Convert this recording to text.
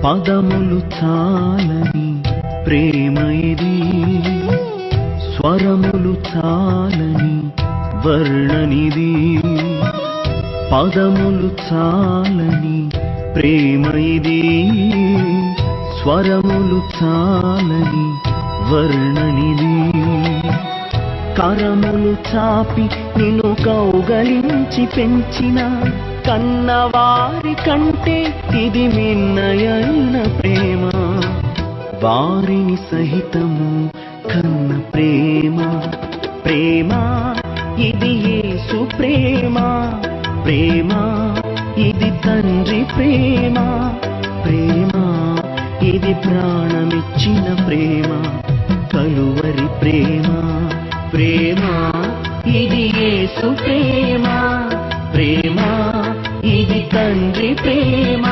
పదములు చాలని ప్రేమ ఇది, స్వరములు చాలని వర్ణనిది. పదములు చాలని ప్రేమ ఇది, స్వరములు చాలని వర్ణనిది. కరములు చాపి నిన్ను కౌగలించి పెంచిన కన్నవారి కంటే ఇది మిన్నయైన ప్రేమ. వారిని సహితము కన్న ప్రేమ. ప్రేమ ఇది యేసు ప్రేమ. ప్రేమ ఇది తండ్రి ప్రేమ. ప్రేమ ఇది ప్రాణమిచ్చిన ప్రేమ, కలువరి ప్రేమ. ప్రేమ ఇది యేసు ప్రేమ. ప్రేమ ఇది తండ్రి ప్రేమ.